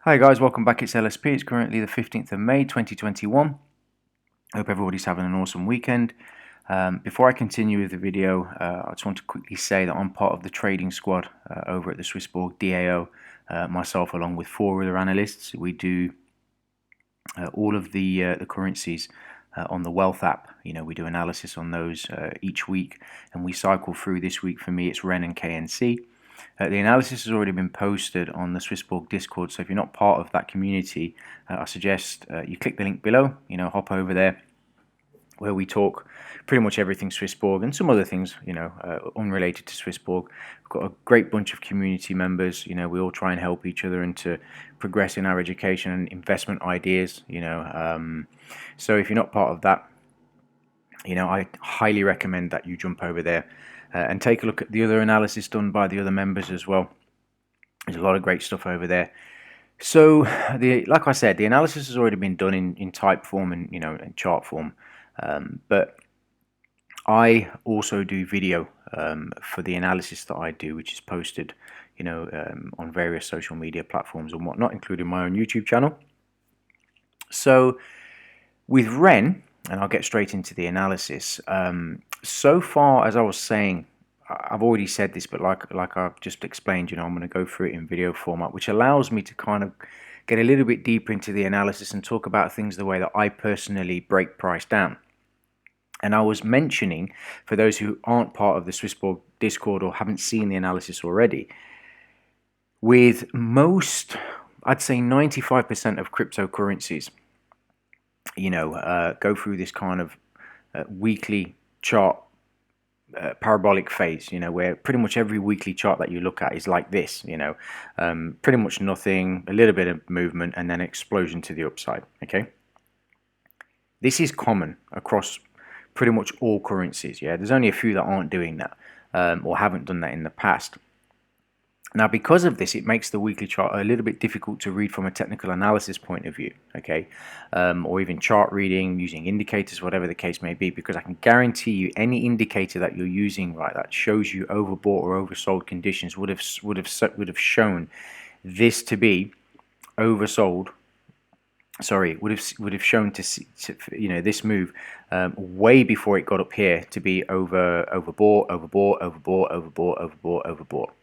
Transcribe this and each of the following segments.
Hi guys, welcome back. It's LSP. It's currently the 15th of May 2021. I hope everybody's having an awesome weekend. Before I continue with the video, I just want to quickly say that I'm part of the trading squad over at the Swissborg DAO, myself along with 4 other analysts. We do all of the currencies on the Wealth app. We do analysis on those each week, and we cycle through. This week for me it's REN and KNC. The analysis has already been posted on the Swissborg Discord, so if you're not part of that community, I suggest you click the link below, hop over there, where we talk pretty much everything Swissborg and some other things, unrelated to Swissborg. We've got a great bunch of community members. We all try and help each other and to progress in our education and investment ideas. So if you're not part of that, I highly recommend that you jump over there and take a look at the other analysis done by the other members as well. There's a lot of great stuff over there. So, like I said, the analysis has already been done in type form and in chart form, but I also do video for the analysis that I do, which is posted, on various social media platforms and whatnot, including my own YouTube channel. So, with REN, and I'll get straight into the analysis. So far, as I was saying, I've already said this, but like I've just explained, I'm going to go through it in video format, which allows me to kind of get a little bit deeper into the analysis and talk about things the way that I personally break price down. And I was mentioning, for those who aren't part of the Swissborg Discord or haven't seen the analysis already, with most, I'd say 95% of cryptocurrencies, go through this kind of weekly chart parabolic phase, where pretty much every weekly chart that you look at is like this, pretty much nothing, a little bit of movement, and then explosion to the upside. Okay, this is common across pretty much all currencies. There's only a few that aren't doing that or haven't done that in the past. Now, because of this, it makes the weekly chart a little bit difficult to read from a technical analysis point of view, okay, or even chart reading using indicators, whatever the case may be, because I can guarantee you any indicator that you're using, right, that shows you overbought or oversold conditions would have shown this to be oversold. Sorry, would have shown this move way before it got up here to be overbought.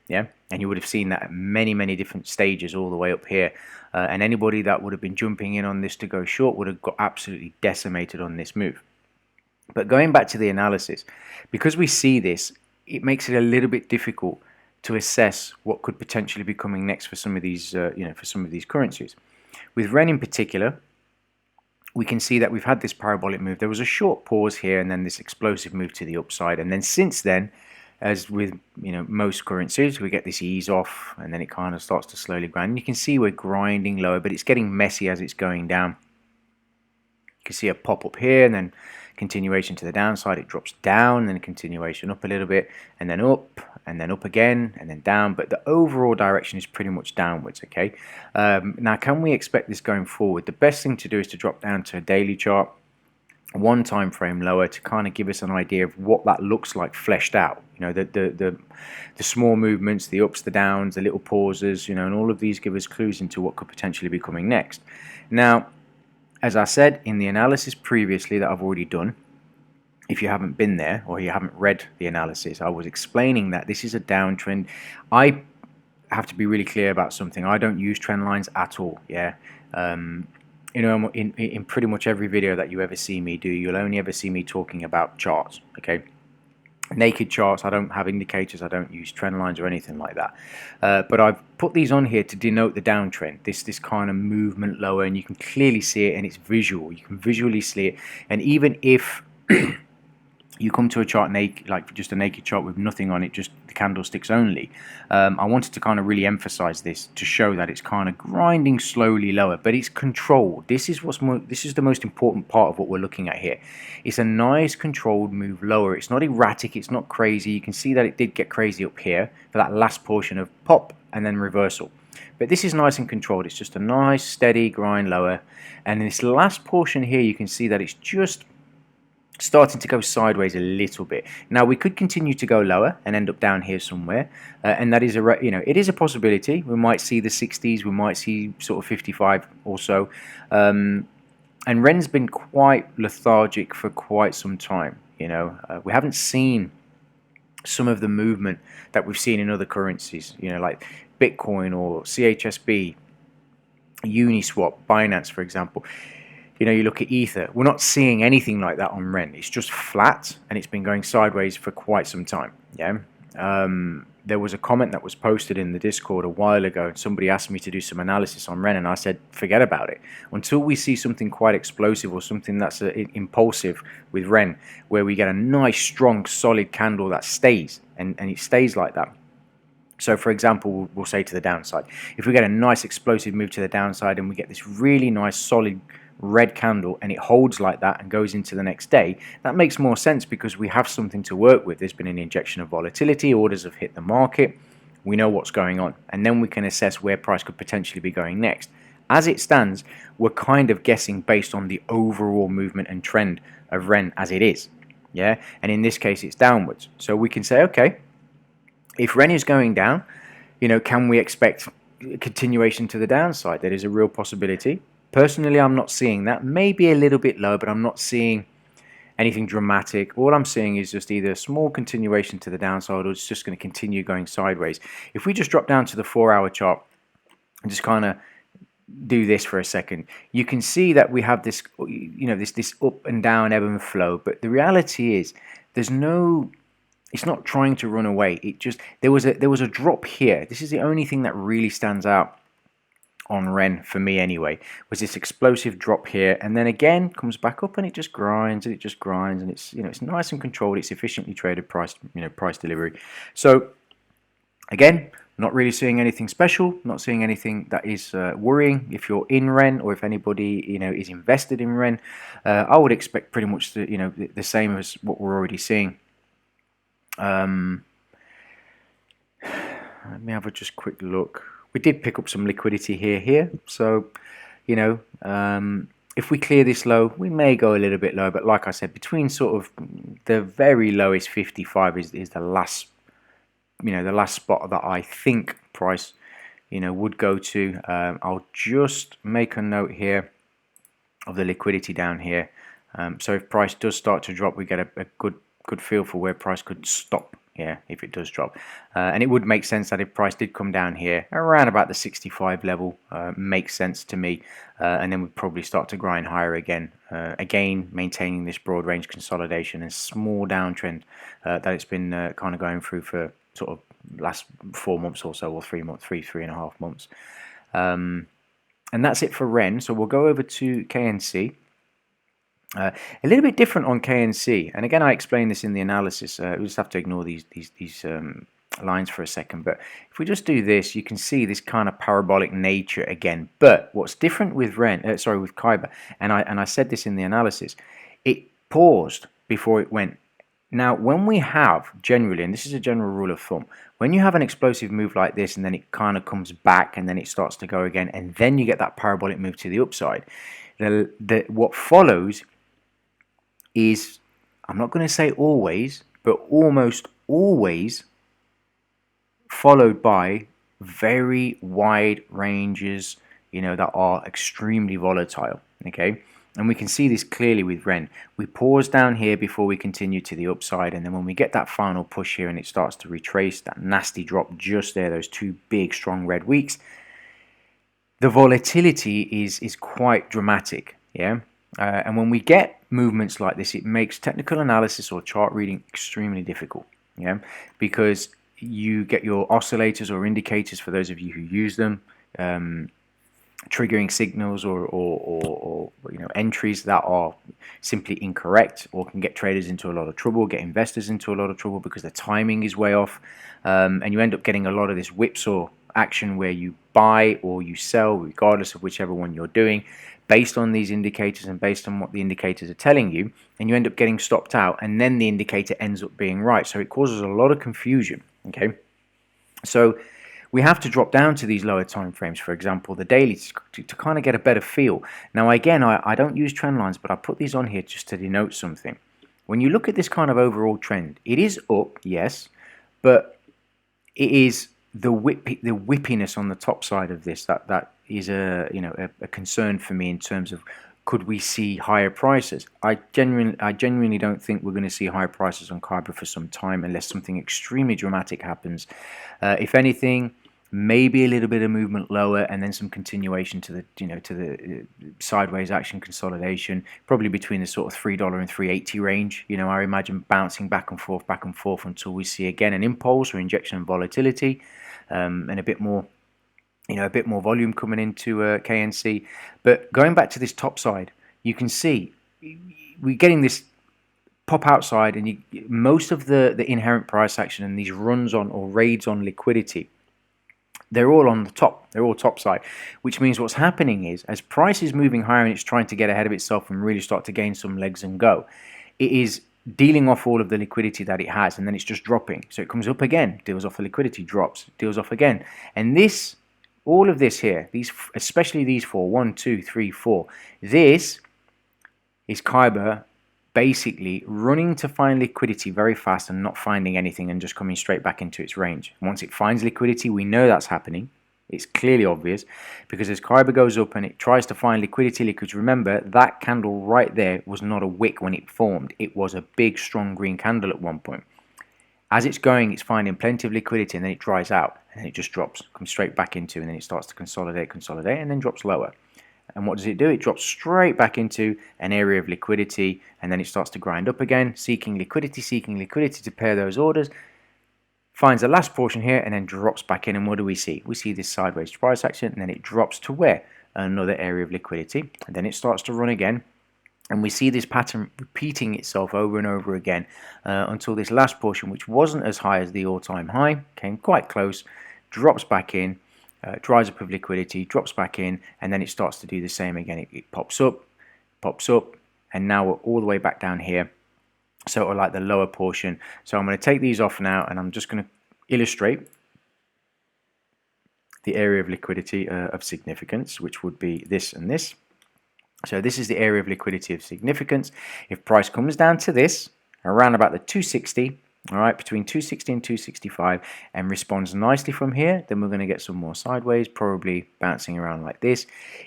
Yeah, and you would have seen that at many different stages all the way up here, and anybody that would have been jumping in on this to go short would have got absolutely decimated on this move. But going back to the analysis, because we see this, it makes it a little bit difficult to assess what could potentially be coming next for some of these for some of these currencies. With REN in particular, we can see that we've had this parabolic move. There was a short pause here and then this explosive move to the upside, and then since then, as with most currencies, we get this ease off and then it kind of starts to slowly grind. And you can see we're grinding lower, but it's getting messy as it's going down. You can see a pop up here and then continuation to the downside. It drops down and then continuation up a little bit and then up again and then down, but the overall direction is pretty much downwards. Okay, now can we expect this going forward? The best thing to do is to drop down to a daily chart, one time frame lower, to kind of give us an idea of what that looks like fleshed out. The small movements, the ups, the downs, the little pauses, and all of these give us clues into what could potentially be coming next. Now, as I said in the analysis previously that I've already done, if you haven't been there or you haven't read the analysis, I was explaining that this is a downtrend. I have to be really clear about something. I don't use trend lines at all. In pretty much every video that you ever see me do, you'll only ever see me talking about charts. Okay, naked charts. I don't have indicators. I don't use trend lines or anything like that. But I've put these on here to denote the downtrend. This kind of movement lower, and you can clearly see it, and it's visual. You can visually see it, and even if you come to a chart naked, like just a naked chart with nothing on it, just the candlesticks only, I wanted to kind of really emphasize this to show that it's kind of grinding slowly lower, but it's controlled. This is the most important part of what we're looking at here. It's a nice controlled move lower. It's not erratic, it's not crazy. You can see that it did get crazy up here for that last portion of pop and then reversal, but this is nice and controlled. It's just a nice steady grind lower, and in this last portion here you can see that it's just starting to go sideways a little bit. Now we could continue to go lower and end up down here somewhere, and that is it is a possibility. We might see the 60s, we might see sort of 55 or so, and REN's been quite lethargic for quite some time. We haven't seen some of the movement that we've seen in other currencies, like Bitcoin or CHSB, Uniswap, Binance, for example. You look at Ether, we're not seeing anything like that on REN. It's just flat, and it's been going sideways for quite some time. There was a comment that was posted in the Discord a while ago, and somebody asked me to do some analysis on REN, and I said, forget about it. Until we see something quite explosive or something that's impulsive with REN, where we get a nice, strong, solid candle that stays, and it stays like that. So, for example, we'll say to the downside, if we get a nice explosive move to the downside and we get this really nice, solid red candle and it holds like that and goes into the next day, that makes more sense because we have something to work with. There's been an injection of volatility, orders have hit the market, we know what's going on, and then we can assess where price could potentially be going next. As it stands, we're kind of guessing based on the overall movement and trend of REN as it is, and in this case it's downwards. So we can say, okay, if REN is going down, can we expect continuation to the downside? That is a real possibility. Personally, I'm not seeing that. Maybe a little bit low, but I'm not seeing anything dramatic. All I'm seeing is just either a small continuation to the downside or it's just going to continue going sideways. If we just drop down to the 4-hour chart and just kind of do this for a second, you can see that we have this, this up and down ebb and flow. But the reality is, it's not trying to run away. There was a drop here. This is the only thing that really stands out on REN for me anyway, was this explosive drop here, and then again comes back up and it just grinds and it's it's nice and controlled. It's efficiently traded price delivery. So again, not really seeing anything special, not seeing anything that is worrying. If you're in REN or if anybody is invested in REN, I would expect pretty much the same as what we're already seeing. Let me have a just quick look. We did pick up some liquidity here. So, if we clear this low, we may go a little bit low. But like I said, between sort of the very lowest 55 is the last, the last spot that I think price, would go to. I'll just make a note here of the liquidity down here. So if price does start to drop, we get a good feel for where price could stop. If it does drop, and it would make sense that if price did come down here around about the 65 level, makes sense to me, and then we'd probably start to grind higher again, maintaining this broad range consolidation and small downtrend that it's been kind of going through for sort of last 4 months or so, or 3.5 months, and that's it for REN. So we'll go over to KNC. A little bit different on KNC, and again I explained this in the analysis. We just have to ignore these lines for a second, but if we just do this, you can see this kind of parabolic nature again. But what's different with with Kyber, and I said this in the analysis, it paused before it went. Now when we have generally, and this is a general rule of thumb, when you have an explosive move like this and then it kind of comes back and then it starts to go again and then you get that parabolic move to the upside, what follows is, I'm not going to say always, but almost always followed by very wide ranges, that are extremely volatile, okay? And we can see this clearly with REN. We pause down here before we continue to the upside, and then when we get that final push here and it starts to retrace, that nasty drop just there, those two big strong red weeks, the volatility is quite dramatic, and when we get movements like this, it makes technical analysis or chart reading extremely difficult, because you get your oscillators or indicators, for those of you who use them, triggering signals or entries that are simply incorrect, or can get traders into a lot of trouble, get investors into a lot of trouble because the timing is way off, and you end up getting a lot of this whipsaw action where you buy or you sell, regardless of whichever one you're doing, based on these indicators and based on what the indicators are telling you, and you end up getting stopped out, and then the indicator ends up being right. So it causes a lot of confusion, okay? So we have to drop down to these lower time frames, for example, the daily, to kind of get a better feel. Now, again, I don't use trend lines, but I put these on here just to denote something. when you look at this kind of overall trend, it is up, yes, but it is the whippiness on the top side of this that is a concern for me in terms of, could we see higher prices? I genuinely don't think we're going to see higher prices on Kyber for some time unless something extremely dramatic happens. If anything, maybe a little bit of movement lower and then some continuation to the sideways action consolidation, probably between the sort of $3 and $3.80 range. I imagine bouncing back and forth until we see again an impulse or injection of volatility, and a bit more volume coming into KNC. But going back to this top side, you can see we're getting this pop outside, and most of the inherent price action and these runs on or raids on liquidity, they're all on the top. They're all top side, which means what's happening is, as price is moving higher and it's trying to get ahead of itself and really start to gain some legs and go, it is dealing off all of the liquidity that it has, and then it's just dropping. So it comes up again, deals off the liquidity, drops, deals off again. And this, all of this here, these, especially these four, 1, 2, 3, 4, this is Kyber basically running to find liquidity very fast and not finding anything and just coming straight back into its range. Once it finds liquidity, we know that's happening. It's clearly obvious, because as Kyber goes up and it tries to find liquidity, remember that candle right there was not a wick when it formed. It was a big strong green candle at one point. As it's going, it's finding plenty of liquidity, and then it dries out and then it just drops, comes straight back into, and then it starts to consolidate and then drops lower. And what does it do? It drops straight back into an area of liquidity, and then it starts to grind up again, seeking liquidity to pair those orders, finds the last portion here, and then drops back in. And what do we see? We see this sideways price action, and then it drops to where? Another area of liquidity, and then it starts to run again. And we see this pattern repeating itself over and over again until this last portion, which wasn't as high as the all-time high, came quite close, drops back in, dries up of liquidity, drops back in, and then it starts to do the same again. It pops up, and now we're all the way back down here, sort of like the lower portion. So I'm going to take these off now, and I'm just going to illustrate the area of liquidity of significance, which would be this and this. So this is the area of liquidity of significance. If price comes down to this, around about the 260, all right, between 260 and 265, and responds nicely from here, then we're going to get some more sideways, probably bouncing around like this.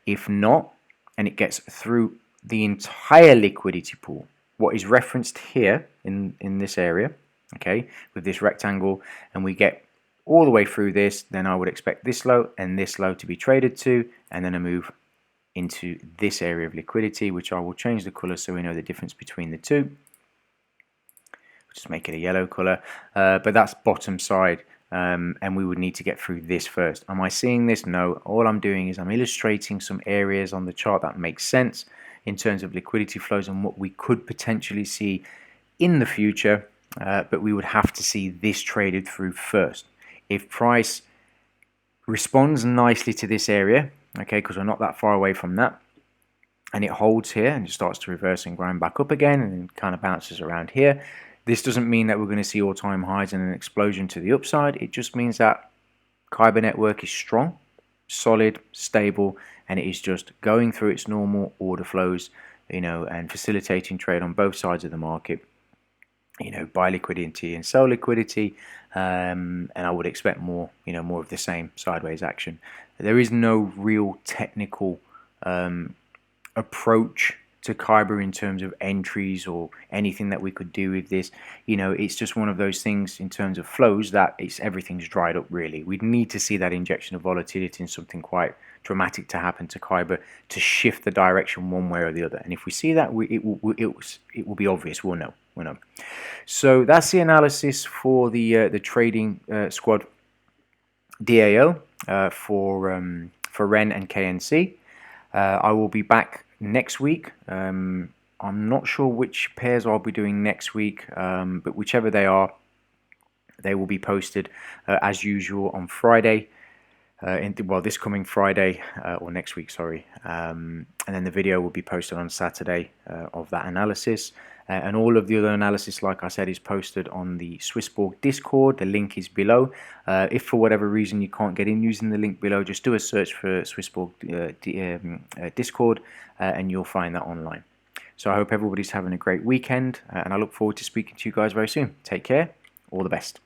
If not, and it gets through the entire liquidity pool, what is referenced here in this area, okay, with this rectangle, and we get all the way through this, then I would expect this low and this low to be traded to, and then a move into this area of liquidity, which I will change the color so we know the difference between the two. Just make it a yellow color, but that's bottom side, and we would need to get through this first. Am I seeing this? No. All I'm doing is I'm illustrating some areas on the chart that make sense in terms of liquidity flows and what we could potentially see in the future, but we would have to see this traded through first. If price responds nicely to this area, okay, because we're not that far away from that, and it holds here and it starts to reverse and grind back up again and then kind of bounces around here, this doesn't mean that we're going to see all-time highs and an explosion to the upside. It just means that Kyber network is strong, solid, stable, and it is just going through its normal order flows, and facilitating trade on both sides of the market, buy liquidity and sell liquidity, and I would expect more of the same sideways action. There is no real technical approach to Kyber in terms of entries or anything that we could do with this. It's just one of those things in terms of flows that everything's dried up really. We'd need to see that injection of volatility and something quite dramatic to happen to Kyber to shift the direction one way or the other. And if we see that, it will be obvious. We'll know. So that's the analysis for the trading squad DAO for REN and KNC. I will be back next week. I'm not sure which pairs I'll be doing next week, but whichever they are, they will be posted as usual on Friday. This coming Friday, or next week, sorry. And then the video will be posted on Saturday of that analysis. And all of the other analysis, like I said, is posted on the Swissborg Discord. The link is below. If for whatever reason you can't get in using the link below, just do a search for Swissborg Discord, and you'll find that online. So I hope everybody's having a great weekend, and I look forward to speaking to you guys very soon. Take care. All the best.